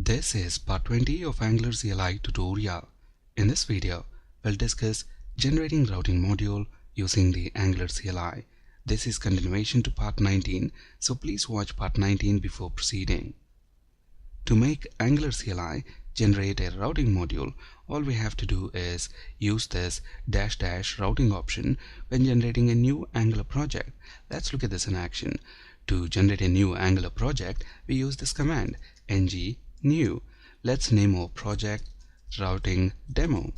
This is part 20 of Angular CLI tutorial. In this video, we'll discuss generating routing module using the Angular CLI. This is continuation to part 19, so please watch part 19 before proceeding. To make Angular CLI generate a routing module, all we have to do is use this -- routing option when generating a new Angular project. Let's look at this in action. To generate a new Angular project, we use this command ng new. Let's name our project routing demo.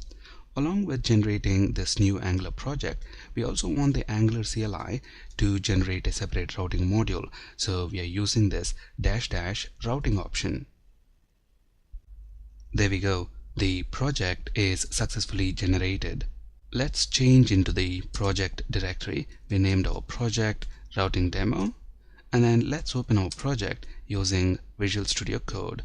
Along with generating this new Angular project, we also want the Angular CLI to generate a separate routing module, so we are using this -- routing option. There we go. The project is successfully generated. Let's change into the project directory. We named our project routing demo, and then let's open our project using Visual Studio Code.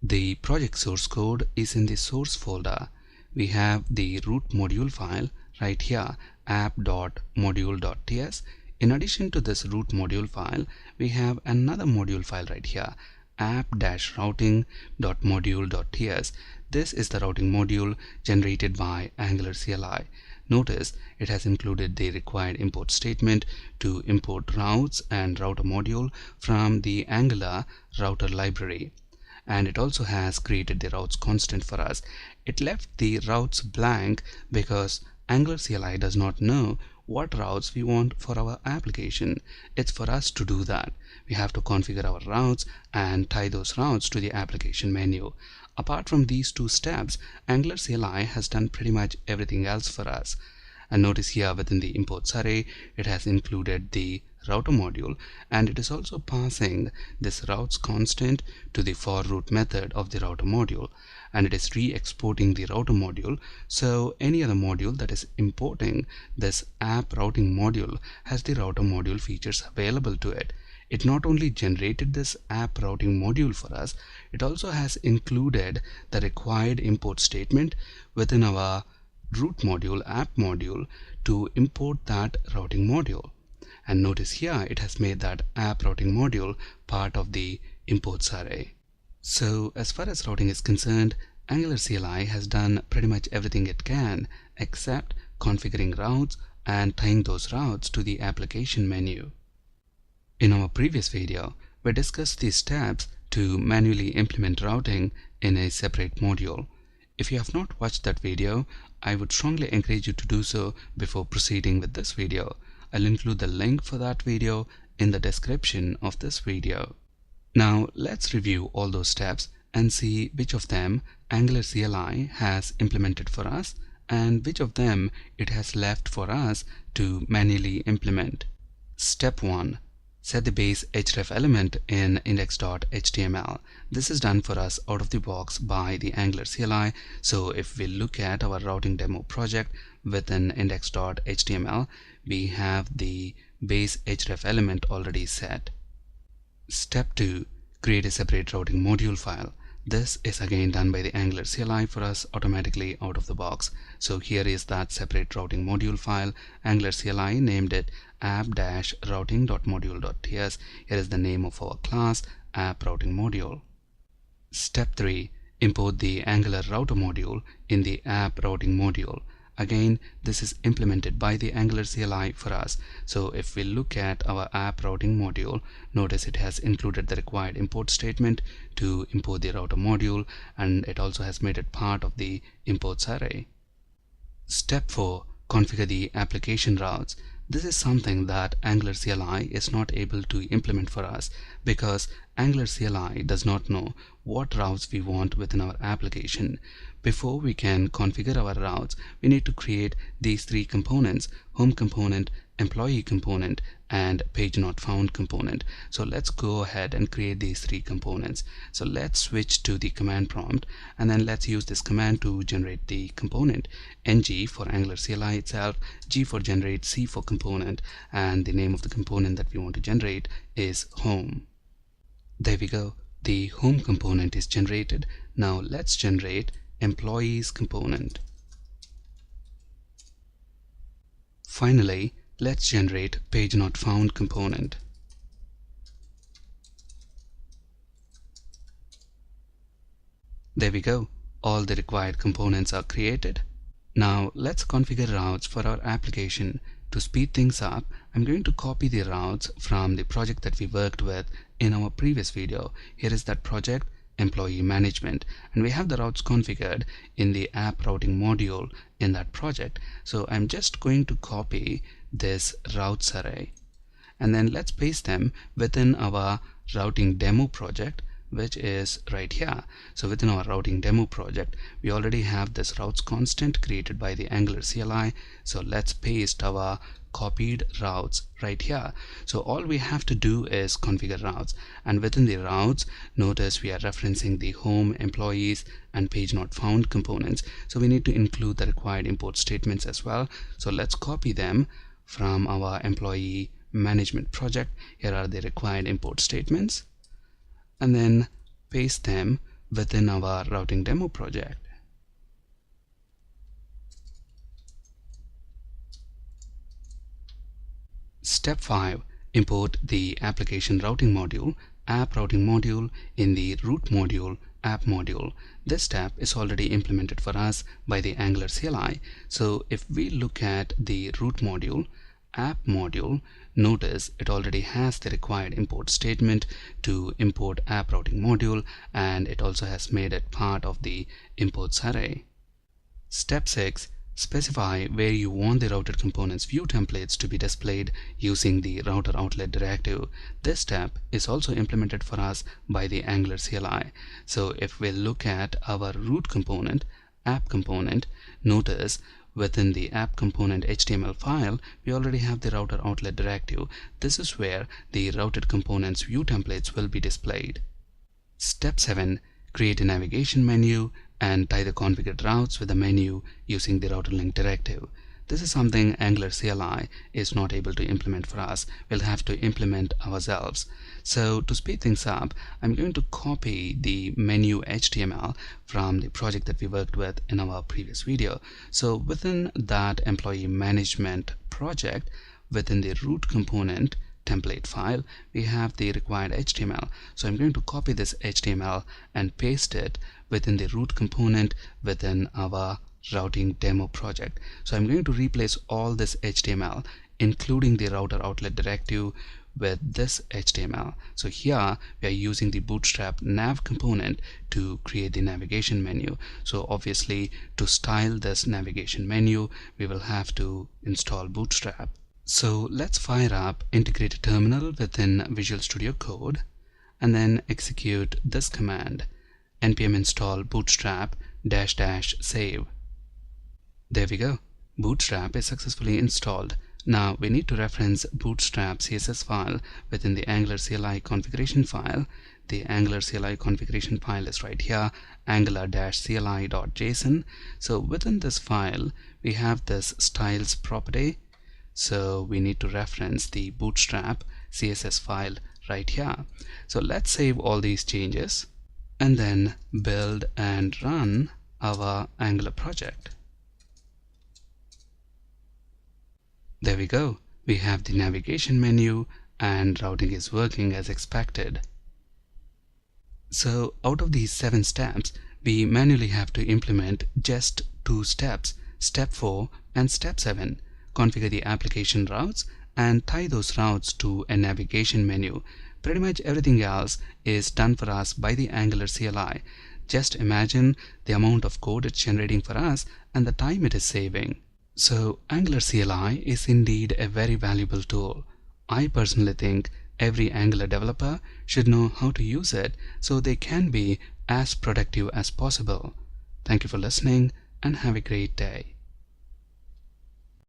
The project source code is in the source folder. We have the root module file right here, app.module.ts. In addition to this root module file, we have another module file right here, app-routing.module.ts. This is the routing module generated by Angular CLI. Notice it has included the required import statement to import routes and router module from the Angular router library. And it also has created the routes constant for us. It left the routes blank because Angular CLI does not know what routes we want for our application. It's for us to do that. We have to configure our routes and tie those routes to the application menu. Apart from these two steps, Angular CLI has done pretty much everything else for us. And notice here within the imports array, it has included the router module, and it is also passing this routes constant to the for root method of the router module, and it is re-exporting the router module, so any other module that is importing this app routing module has the router module features available to it. It not only generated this app routing module for us, it also has included the required import statement within our root module, app module, to import that routing module. And notice here it has made that app routing module part of the imports array. So as far as routing is concerned, Angular CLI has done pretty much everything it can except configuring routes and tying those routes to the application menu. In our previous video, we discussed the steps to manually implement routing in a separate module. If you have not watched that video, I would strongly encourage you to do so before proceeding with this video. I'll include the link for that video in the description of this video. Now let's review all those steps and see which of them Angular CLI has implemented for us and which of them it has left for us to manually implement. Step 1. Set the base href element in index.html. This is done for us out of the box by the Angular CLI. So if we look at our routing demo project within index.html, we have the base href element already set. Step 2. Create a separate routing module file. This is again done by the Angular CLI for us automatically out of the box. So here is that separate routing module file. Angular CLI named it app-routing.module.ts. Here is the name of our class, app routing module. Step 3. Import the Angular router module in the app routing module. Again, this is implemented by the Angular CLI for us. So if we look at our app routing module, notice it has included the required import statement to import the router module, and it also has made it part of the imports array. Step 4. Configure the application routes. This is something that Angular CLI is not able to implement for us because Angular CLI does not know what routes we want within our application. Before we can configure our routes, we need to create these three components: home component, employee component, and page not found component. So let's go ahead and create these three components. So let's switch to the command prompt, and then let's use this command to generate the component. ng for Angular CLI itself, g for generate, c for component, and the name of the component that we want to generate is home. There we go. The home component is generated. Now let's generate employees component. Finally, let's generate page not found component. There we go. All the required components are created. Now let's configure routes for our application. To speed things up, I'm going to copy the routes from the project that we worked with in our previous video. Here is that project, employee management, and we have the routes configured in the app routing module in that project. So I'm just going to copy this routes array, and then let's paste them within our routing demo project, which is right here. So within our routing demo project, we already have this routes constant created by the Angular CLI. So let's paste our copied routes right here. So all we have to do is configure routes, and within the routes, notice we are referencing the home, employees, and page not found components. So we need to include the required import statements as well. So let's copy them from our employee management project. Here are the required import statements, and then paste them within our routing demo project. Step 5. Import the application routing module, app routing module in the root module, app module. This step is already implemented for us by the Angular CLI. So if we look at the root module, app module, notice it already has the required import statement to import app routing module, and it also has made it part of the imports array. Step 6. Specify where you want the routed components view templates to be displayed using the router outlet directive. This step is also implemented for us by the Angular CLI. So if we look at our root component, app component, notice within the app component HTML file, we already have the router outlet directive. This is where the routed components view templates will be displayed. Step 7. Create a navigation menu and tie the configured routes with the menu using the router link directive. This is something Angular CLI is not able to implement for us. We'll have to implement ourselves. So to speed things up, I'm going to copy the menu HTML from the project that we worked with in our previous video. So within that employee management project, within the root component template file, we have the required HTML. So I'm going to copy this HTML and paste it within the root component within our routing demo project. So I'm going to replace all this HTML, including the router outlet directive, with this HTML. So here we are using the Bootstrap nav component to create the navigation menu. So obviously to style this navigation menu, we will have to install Bootstrap. So let's fire up integrated terminal within Visual Studio Code and then execute this command, npm install bootstrap -- save. There we go. Bootstrap is successfully installed. Now we need to reference Bootstrap CSS file within the Angular CLI configuration file. The Angular CLI configuration file is right here, angular-cli.json. So within this file, we have this styles property. So we need to reference the Bootstrap CSS file right here. So let's save all these changes and then build and run our Angular project. There we go. We have the navigation menu and routing is working as expected. So out of these 7 steps, we manually have to implement just 2 steps, step 4 and step 7. Configure the application routes and tie those routes to a navigation menu. Pretty much everything else is done for us by the Angular CLI. Just imagine the amount of code it's generating for us and the time it is saving. So Angular CLI is indeed a very valuable tool. I personally think every Angular developer should know how to use it so they can be as productive as possible. Thank you for listening and have a great day.